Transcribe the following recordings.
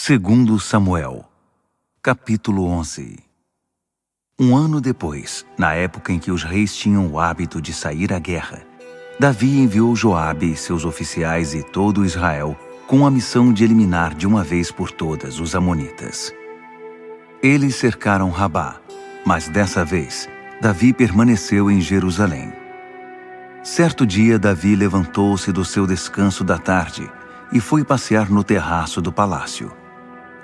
Segundo Samuel, capítulo 11. Um ano depois, na época em que os reis tinham o hábito de sair à guerra, Davi enviou Joabe e seus oficiais e todo Israel com a missão de eliminar de uma vez por todas os amonitas. Eles cercaram Rabá, mas dessa vez Davi permaneceu em Jerusalém. Certo dia, Davi levantou-se do seu descanso da tarde e foi passear no terraço do palácio.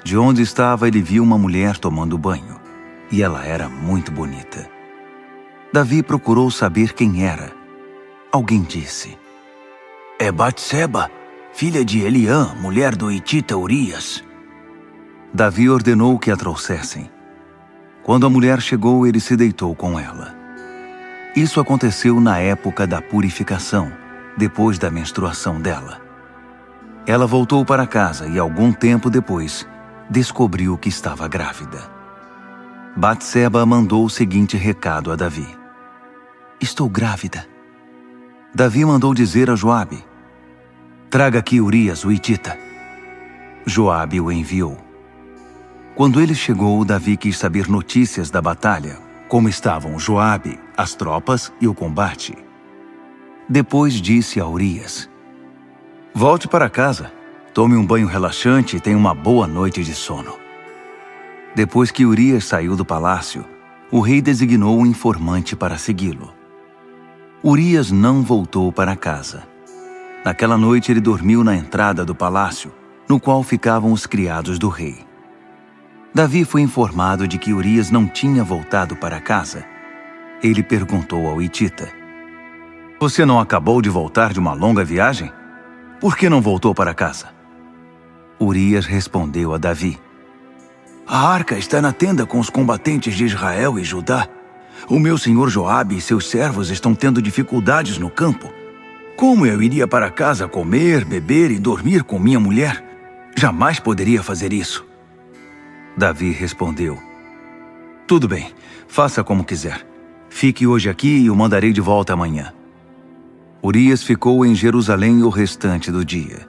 De onde estava, ele viu uma mulher tomando banho, e ela era muito bonita. Davi procurou saber quem era. Alguém disse: "É Batseba, filha de Eliã, mulher do hitita Urias." Davi ordenou que a trouxessem. Quando a mulher chegou, ele se deitou com ela. Isso aconteceu na época da purificação, depois da menstruação dela. Ela voltou para casa e, algum tempo depois, descobriu que estava grávida. Batseba mandou o seguinte recado a Davi: "Estou grávida." Davi mandou dizer a Joabe: "Traga aqui Urias, o hitita." Joabe o enviou. Quando ele chegou, Davi quis saber notícias da batalha, como estavam Joabe, as tropas e o combate. Depois disse a Urias: "Volte para casa, tome um banho relaxante e tenha uma boa noite de sono." Depois que Urias saiu do palácio, o rei designou um informante para segui-lo. Urias não voltou para casa. Naquela noite ele dormiu na entrada do palácio, no qual ficavam os criados do rei. Davi foi informado de que Urias não tinha voltado para casa. Ele perguntou ao hitita: "Você não acabou de voltar de uma longa viagem? Por que não voltou para casa?" Urias respondeu a Davi: "A arca está na tenda com os combatentes de Israel e Judá. O meu senhor Joabe e seus servos estão tendo dificuldades no campo. Como eu iria para casa comer, beber e dormir com minha mulher? Jamais poderia fazer isso." Davi respondeu: "Tudo bem, faça como quiser. Fique hoje aqui e o mandarei de volta amanhã." Urias ficou em Jerusalém o restante do dia.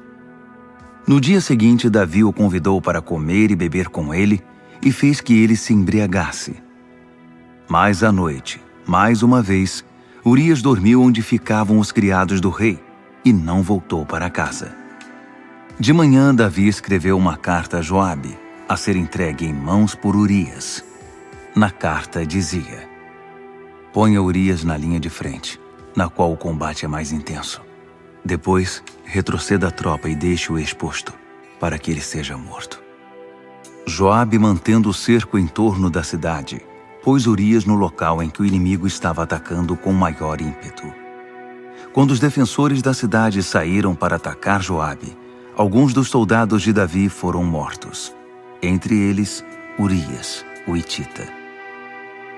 No dia seguinte, Davi o convidou para comer e beber com ele e fez que ele se embriagasse. Mas à noite, mais uma vez, Urias dormiu onde ficavam os criados do rei e não voltou para casa. De manhã, Davi escreveu uma carta a Joabe, a ser entregue em mãos por Urias. Na carta dizia: "Ponha Urias na linha de frente, na qual o combate é mais intenso. Depois, retroceda a tropa e deixe-o exposto, para que ele seja morto." Joabe, mantendo o cerco em torno da cidade, pôs Urias no local em que o inimigo estava atacando com maior ímpeto. Quando os defensores da cidade saíram para atacar Joabe, alguns dos soldados de Davi foram mortos. Entre eles, Urias, o hitita.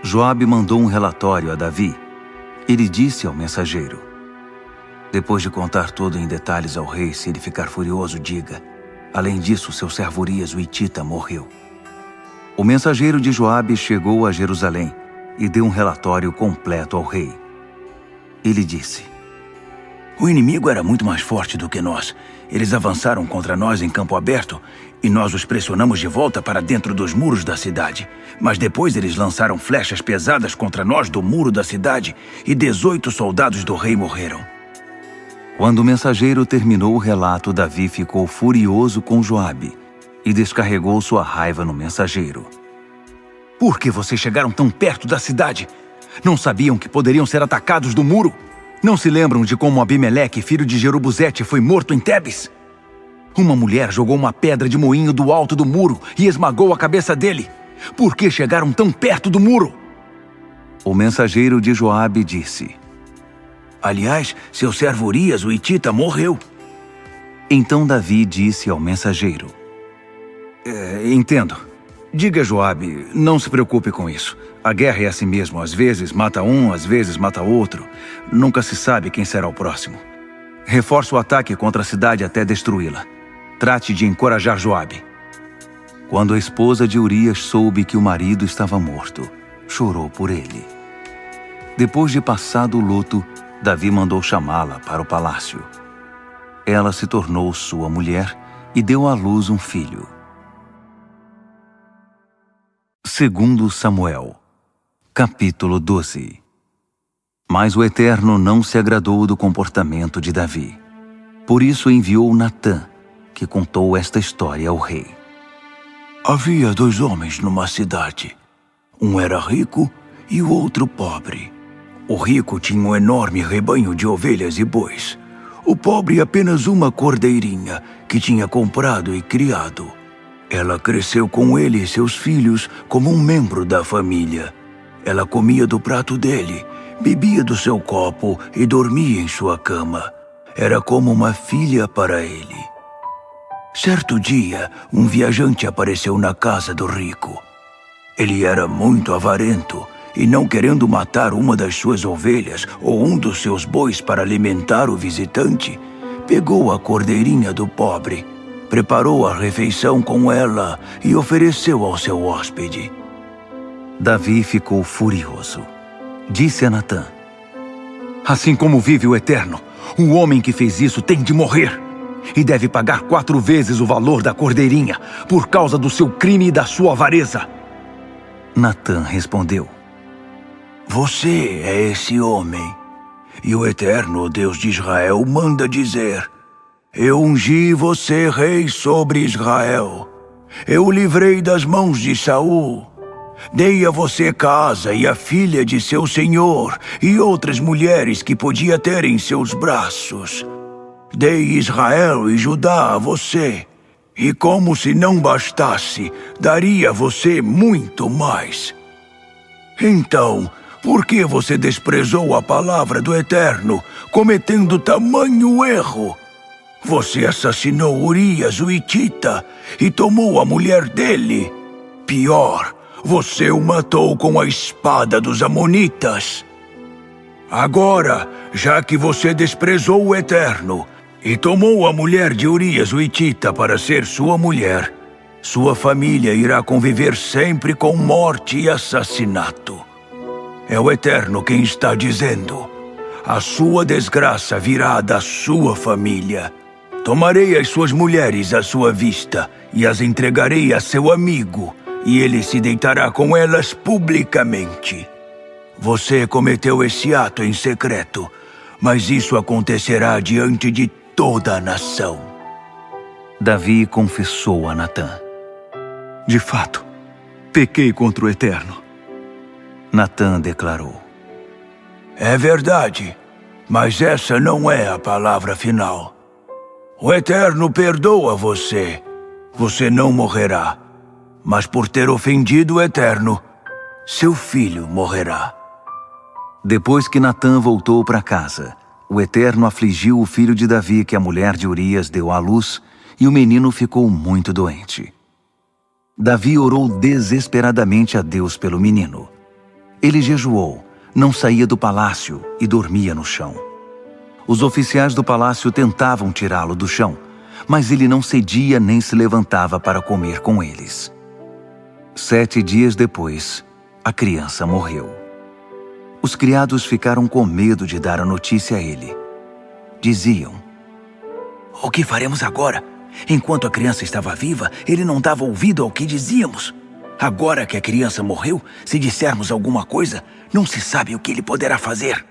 Joabe mandou um relatório a Davi. Ele disse ao mensageiro: "Depois de contar tudo em detalhes ao rei, se ele ficar furioso, diga: além disso, seu servo Urias, o hitita, morreu." O mensageiro de Joabe chegou a Jerusalém e deu um relatório completo ao rei. Ele disse: "O inimigo era muito mais forte do que nós. Eles avançaram contra nós em campo aberto e nós os pressionamos de volta para dentro dos muros da cidade. Mas depois eles lançaram flechas pesadas contra nós do muro da cidade e 18 soldados do rei morreram." Quando o mensageiro terminou o relato, Davi ficou furioso com Joabe e descarregou sua raiva no mensageiro. "Por que vocês chegaram tão perto da cidade? Não sabiam que poderiam ser atacados do muro? Não se lembram de como Abimeleque, filho de Jerubuzete, foi morto em Tebes? Uma mulher jogou uma pedra de moinho do alto do muro e esmagou a cabeça dele. Por que chegaram tão perto do muro?" O mensageiro de Joabe disse: "Aliás, seu servo Urias, o hitita, morreu." Então Davi disse ao mensageiro: "Entendo. Diga a Joabe, não se preocupe com isso. A guerra é assim mesmo, às vezes mata um, às vezes mata outro. Nunca se sabe quem será o próximo. Reforce o ataque contra a cidade até destruí-la. Trate de encorajar Joabe." Quando a esposa de Urias soube que o marido estava morto, chorou por ele. Depois de passado o luto, Davi mandou chamá-la para o palácio. Ela se tornou sua mulher e deu à luz um filho. Segundo Samuel, capítulo 12. Mas o Eterno não se agradou do comportamento de Davi. Por isso enviou Natã, que contou esta história ao rei. Havia 2 homens numa cidade. Um era rico e o outro pobre. O rico tinha um enorme rebanho de ovelhas e bois. O pobre apenas uma cordeirinha que tinha comprado e criado. Ela cresceu com ele e seus filhos como um membro da família. Ela comia do prato dele, bebia do seu copo e dormia em sua cama. Era como uma filha para ele. Certo dia, um viajante apareceu na casa do rico. Ele era muito avarento e, não querendo matar uma das suas ovelhas ou um dos seus bois para alimentar o visitante, pegou a cordeirinha do pobre, preparou a refeição com ela e ofereceu ao seu hóspede. Davi ficou furioso. Disse a Natã: Assim como vive o Eterno, o homem que fez isso tem de morrer e deve pagar 4 vezes o valor da cordeirinha por causa do seu crime e da sua avareza. Natã respondeu: Você é esse homem, e o Eterno, Deus de Israel, manda dizer: Eu ungi você rei sobre Israel. Eu o livrei das mãos de Saul. Dei a você casa e a filha de seu senhor e outras mulheres que podia ter em seus braços. Dei Israel e Judá a você. E como se não bastasse, daria a você muito mais. Então, por que você desprezou a palavra do Eterno, cometendo tamanho erro? Você assassinou Urias, o Hitita, e tomou a mulher dele. Pior, você o matou com a espada dos Amonitas. Agora, já que você desprezou o Eterno e tomou a mulher de Urias, o Hitita, para ser sua mulher, sua família irá conviver sempre com morte e assassinato. É o Eterno quem está dizendo: a sua desgraça virá da sua família. Tomarei as suas mulheres à sua vista e as entregarei a seu amigo, e ele se deitará com elas publicamente. Você cometeu esse ato em secreto, mas isso acontecerá diante de toda a nação. Davi confessou a Natã: De fato, pequei contra o Eterno. Natã declarou: É verdade, mas essa não é a palavra final. O Eterno perdoa você. Você não morrerá. Mas por ter ofendido o Eterno, seu filho morrerá. Depois que Natã voltou para casa, o Eterno afligiu o filho de Davi que a mulher de Urias deu à luz, e o menino ficou muito doente. Davi orou desesperadamente a Deus pelo menino. Ele jejuou, não saía do palácio e dormia no chão. Os oficiais do palácio tentavam tirá-lo do chão, mas ele não cedia nem se levantava para comer com eles. 7 dias depois, a criança morreu. Os criados ficaram com medo de dar a notícia a ele. Diziam: O que faremos agora? Enquanto a criança estava viva, ele não dava ouvido ao que dizíamos. Agora que a criança morreu, se dissermos alguma coisa, não se sabe o que ele poderá fazer.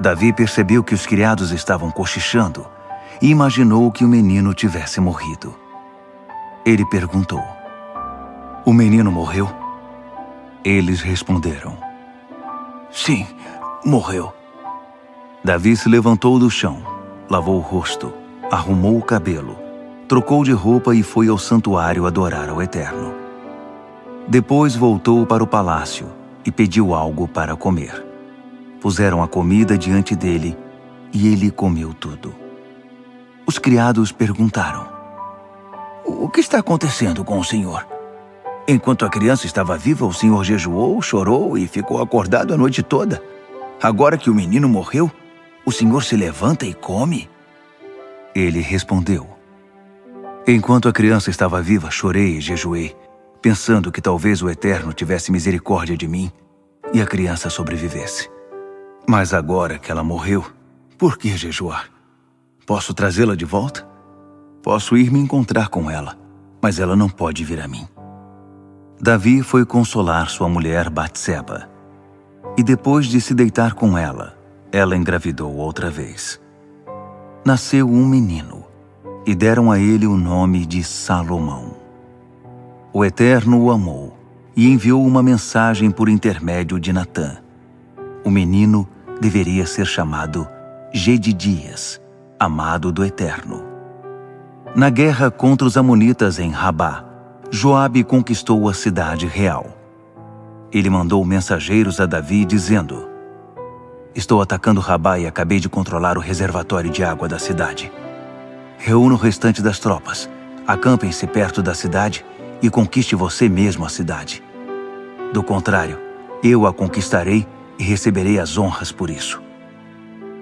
Davi percebeu que os criados estavam cochichando e imaginou que o menino tivesse morrido. Ele perguntou: O menino morreu? Eles responderam: Sim, morreu. Davi se levantou do chão, lavou o rosto, arrumou o cabelo, trocou de roupa e foi ao santuário adorar ao Eterno. Depois voltou para o palácio e pediu algo para comer. Puseram a comida diante dele e ele comeu tudo. Os criados perguntaram: O que está acontecendo com o senhor? Enquanto a criança estava viva, o senhor jejuou, chorou e ficou acordado a noite toda. Agora que o menino morreu, o senhor se levanta e come? Ele respondeu: Enquanto a criança estava viva, chorei e jejuei, pensando que talvez o Eterno tivesse misericórdia de mim e a criança sobrevivesse. Mas agora que ela morreu, por que jejuar? Posso trazê-la de volta? Posso ir me encontrar com ela, mas ela não pode vir a mim. Davi foi consolar sua mulher Batseba. E depois de se deitar com ela, ela engravidou outra vez. Nasceu um menino, e deram a ele o nome de Salomão. O Eterno o amou, e enviou uma mensagem por intermédio de Natã. O menino deveria ser chamado Jedidias, amado do Eterno. Na guerra contra os amonitas em Rabá, Joabe conquistou a cidade real. Ele mandou mensageiros a Davi dizendo: Estou atacando Rabá e acabei de controlar o reservatório de água da cidade. Reúna o restante das tropas, acampem-se perto da cidade e conquiste você mesmo a cidade. Do contrário, eu a conquistarei e receberei as honras por isso.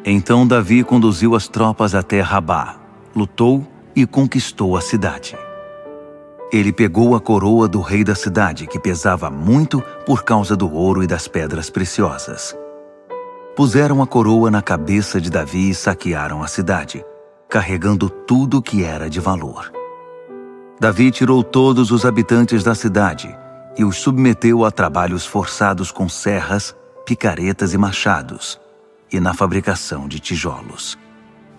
Então Davi conduziu as tropas até Rabá, lutou e conquistou a cidade. Ele pegou a coroa do rei da cidade, que pesava muito por causa do ouro e das pedras preciosas. Puseram a coroa na cabeça de Davi e saquearam a cidade, carregando tudo que era de valor. Davi tirou todos os habitantes da cidade e os submeteu a trabalhos forçados com serras, picaretas e machados, e na fabricação de tijolos.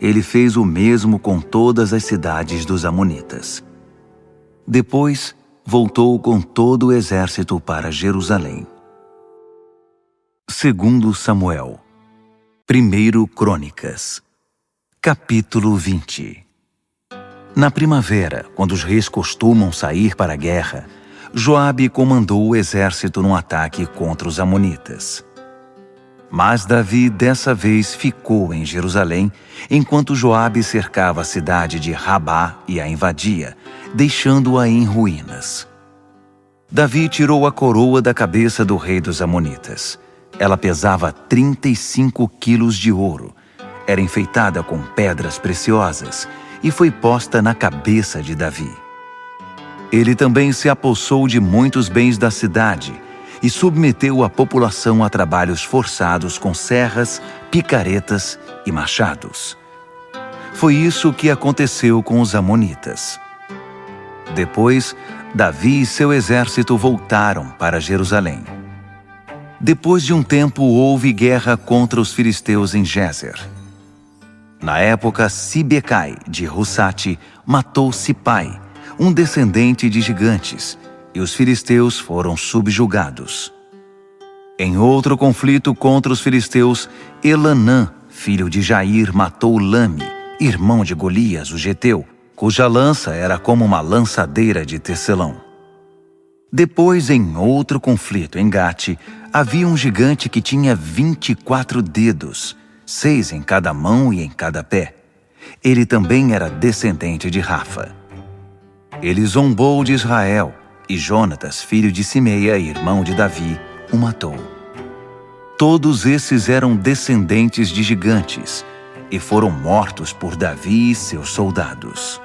Ele fez o mesmo com todas as cidades dos amonitas. Depois, voltou com todo o exército para Jerusalém. 2 Samuel. 1 Crônicas. Capítulo 20. Na primavera, quando os reis costumam sair para a guerra, Joabe comandou o exército num ataque contra os amonitas. Mas Davi dessa vez ficou em Jerusalém, enquanto Joabe cercava a cidade de Rabá e a invadia, deixando-a em ruínas. Davi tirou a coroa da cabeça do rei dos amonitas. Ela pesava 35 quilos de ouro, era enfeitada com pedras preciosas e foi posta na cabeça de Davi. Ele também se apossou de muitos bens da cidade e submeteu a população a trabalhos forçados com serras, picaretas e machados. Foi isso que aconteceu com os amonitas. Depois, Davi e seu exército voltaram para Jerusalém. Depois de um tempo, houve guerra contra os filisteus em Gézer. Na época, Sibecai, de Hussate, matou Sipai, um descendente de gigantes, e os filisteus foram subjugados. Em outro conflito contra os filisteus, Elanã, filho de Jair, matou Lame, irmão de Golias, o geteu, cuja lança era como uma lançadeira de tecelão. Depois, em outro conflito em Gate, havia um gigante que tinha 24 dedos, 6 em cada mão e em cada pé. Ele também era descendente de Rafa. Ele zombou de Israel, e Jonatas, filho de Simeia, irmão de Davi, o matou. Todos esses eram descendentes de gigantes, e foram mortos por Davi e seus soldados.